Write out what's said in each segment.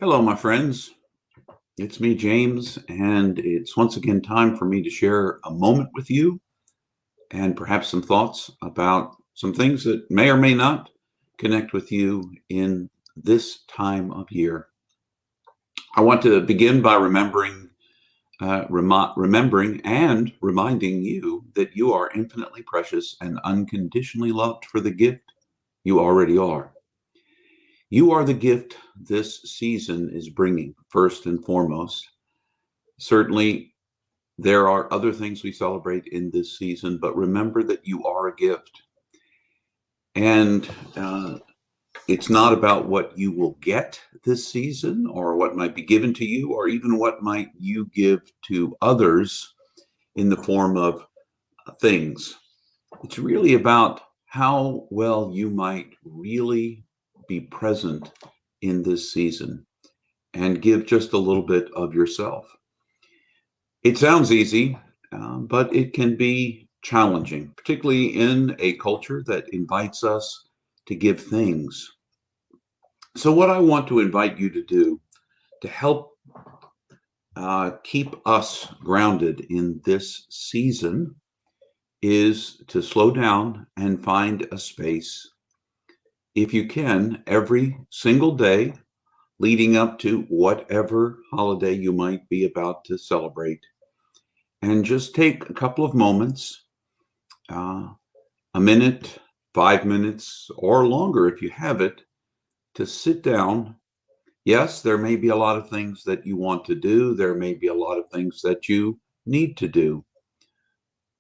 Hello, my friends. It's me, James, and it's once again time for me to share a moment with you and perhaps some thoughts about some things that may or may not connect with you in this time of year. I want to begin by remembering and reminding you that you are infinitely precious and unconditionally loved for the gift you already are. You are the gift this season is bringing, first and foremost. Certainly, there are other things we celebrate in this season, but remember that you are a gift. And it's not about what you will get this season or what might be given to you or even what might you give to others in the form of things. It's really about how well you might really be present in this season and give just a little bit of yourself. It sounds easy, but it can be challenging, particularly in a culture that invites us to give things. So, what I want to invite you to do to help keep us grounded in this season is to slow down and find a space, if you can, every single day leading up to whatever holiday you might be about to celebrate. And just take a couple of moments, a minute, 5 minutes, or longer if you have it, to sit down. Yes, there may be a lot of things that you want to do. There may be a lot of things that you need to do.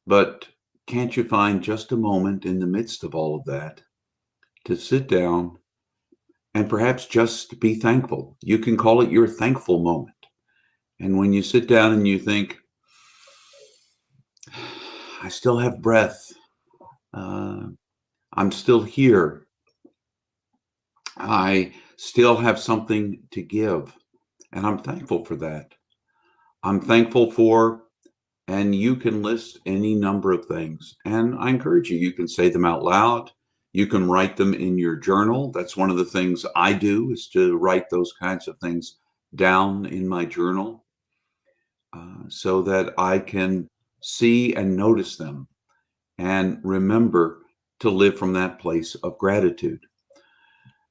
But can't you find just a moment in the midst of all of that to sit down and perhaps just be thankful? You can call it your thankful moment. And when you sit down and you think, I still have breath. I'm still here. I still have something to give. And I'm thankful for that. I'm thankful for, and you can list any number of things. And I encourage you, you can say them out loud. You can write them in your journal. That's one of the things I do, is to write those kinds of things down in my journal so that I can see and notice them and remember to live from that place of gratitude.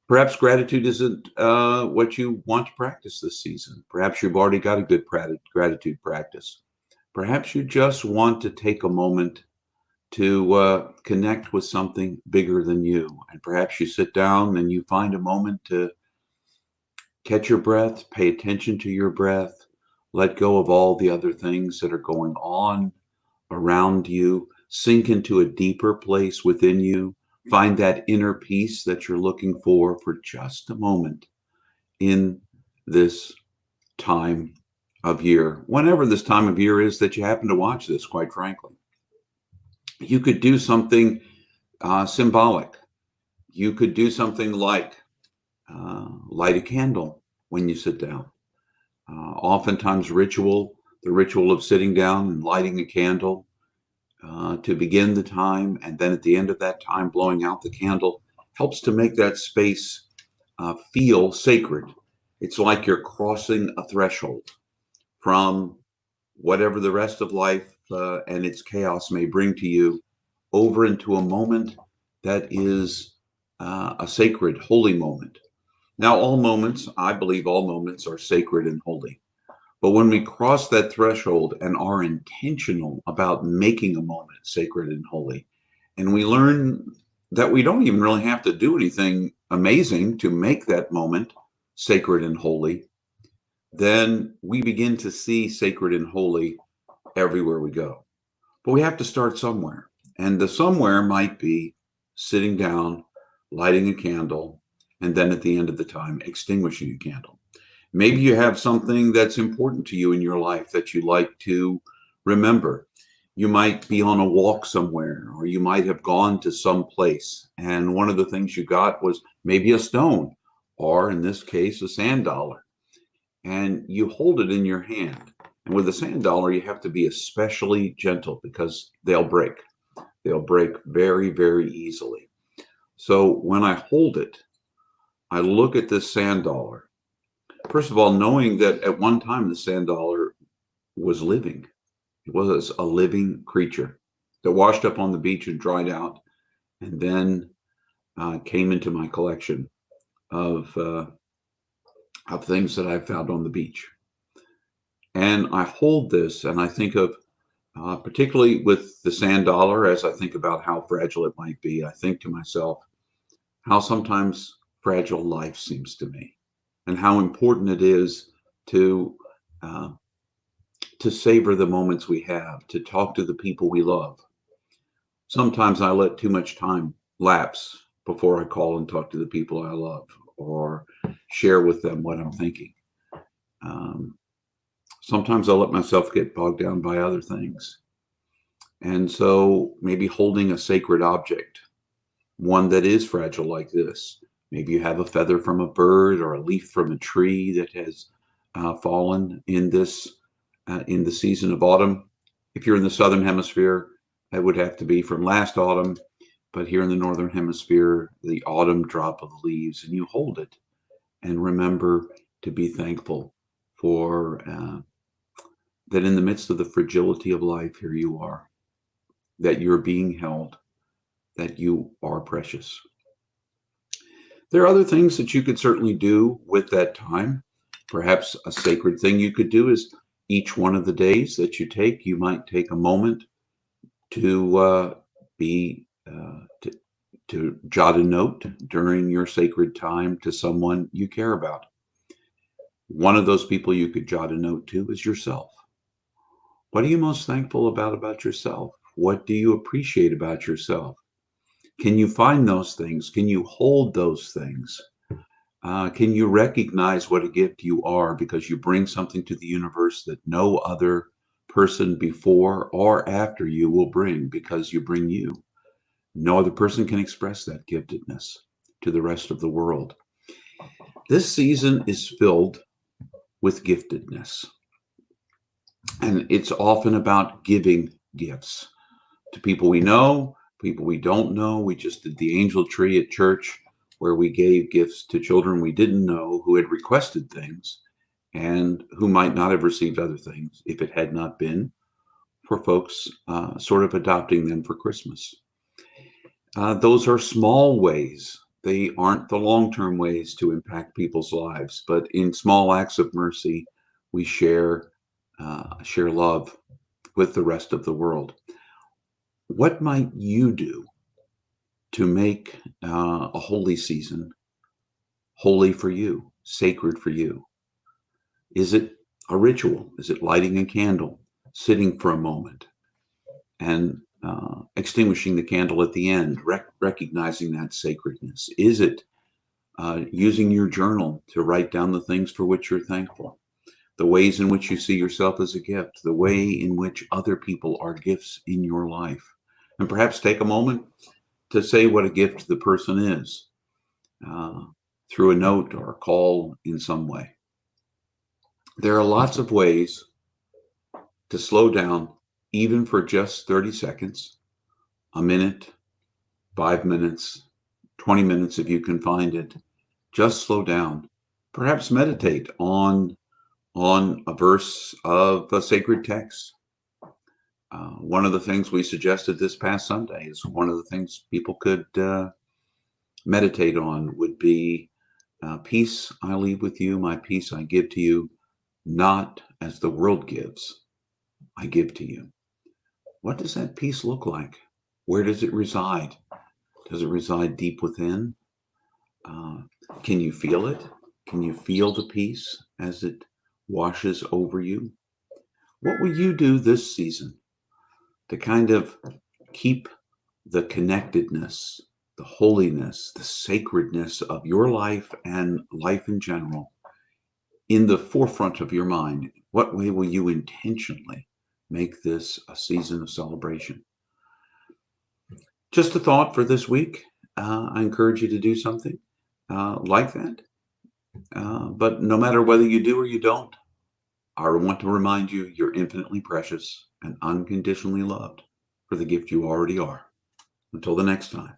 Perhaps gratitude isn't what you want to practice this season. Perhaps you've already got a good gratitude practice. Perhaps you just want to take a moment to connect with something bigger than you. And perhaps you sit down and you find a moment to catch your breath, pay attention to your breath, let go of all the other things that are going on around you, sink into a deeper place within you, find that inner peace that you're looking for just a moment in this time of year, whenever this time of year is that you happen to watch this, quite frankly. You could do something symbolic. You could do something like light a candle when you sit down. Oftentimes the ritual of sitting down and lighting a candle to begin the time, and then at the end of that time blowing out the candle, helps to make that space feel sacred. It's like you're crossing a threshold from whatever the rest of life and its chaos may bring to you over into a moment that is a sacred, holy moment. Now, I believe all moments are sacred and holy. But when we cross that threshold and are intentional about making a moment sacred and holy, and we learn that we don't even really have to do anything amazing to make that moment sacred and holy, then we begin to see sacred and holy everywhere we go. But we have to start somewhere. And the somewhere might be sitting down, lighting a candle, and then at the end of the time, extinguishing a candle. Maybe you have something that's important to you in your life that you like to remember. You might be on a walk somewhere, or you might have gone to some place, and one of the things you got was maybe a stone, or in this case, a sand dollar. And you hold it in your hand. And with a sand dollar, you have to be especially gentle because they'll break. They'll break very, very easily. So when I hold it, I look at this sand dollar. First of all, knowing that at one time the sand dollar was living. It was a living creature that washed up on the beach and dried out, and then came into my collection of things that I've found on the beach. And I hold this, and I think of, particularly with the sand dollar, as I think about how fragile it might be, I think to myself, how sometimes fragile life seems to me, and how important it is to uh, to savor the moments we have, to talk to the people we love. Sometimes I let too much time lapse before I call and talk to the people I love or share with them what I'm thinking. Um, Sometimes I let myself get bogged down by other things. And so maybe holding a sacred object, one that is fragile like this. Maybe you have a feather from a bird or a leaf from a tree that has fallen in the season of autumn. If you're in the southern hemisphere, that would have to be from last autumn. But here in the northern hemisphere, the autumn drop of the leaves, and you hold it and remember to be thankful for that in the midst of the fragility of life, here you are, that you're being held, that you are precious. There are other things that you could certainly do with that time. Perhaps a sacred thing you could do is each one of the days that you take, you might take a moment to be to jot a note during your sacred time to someone you care about. One of those people you could jot a note to is yourself. What are you most thankful about yourself? What do you appreciate about yourself? Can you find those things? Can you hold those things? Can you recognize what a gift you are because you bring something to the universe that no other person before or after you will bring because you bring you? No other person can express that giftedness to the rest of the world. This season is filled with giftedness. And it's often about giving gifts to people we know, people we don't know. We just did the angel tree at church where we gave gifts to children we didn't know who had requested things and who might not have received other things if it had not been for folks sort of adopting them for Christmas. Those are small ways. They aren't the long-term ways to impact people's lives, but in small acts of mercy, we share love with the rest of the world. What might you do to make a holy season holy for you, sacred for you? Is it a ritual? Is it lighting a candle, sitting for a moment, and extinguishing the candle at the end, recognizing that sacredness? Is it using your journal to write down the things for which you're thankful, the ways in which you see yourself as a gift, the way in which other people are gifts in your life? And perhaps take a moment to say what a gift the person is through a note or a call in some way. There are lots of ways to slow down, even for just 30 seconds, a minute, 5 minutes, 20 minutes if you can find it. Just slow down. Perhaps meditate on a verse of a sacred text. One of the things we suggested this past Sunday is one of the things people could meditate on would be peace I leave with you, my peace I give to you, not as the world gives, I give to you. What does that peace look like? Where does it reside? Does it reside deep within? Can you feel it? Can you feel the peace as it washes over you? What will you do this season to kind of keep the connectedness, the holiness, the sacredness of your life and life in general in the forefront of your mind? What way will you intentionally make this a season of celebration? Just a thought for this week. I encourage you to do something like that. But no matter whether you do or you don't, I want to remind you you're infinitely precious and unconditionally loved for the gift you already are. Until the next time.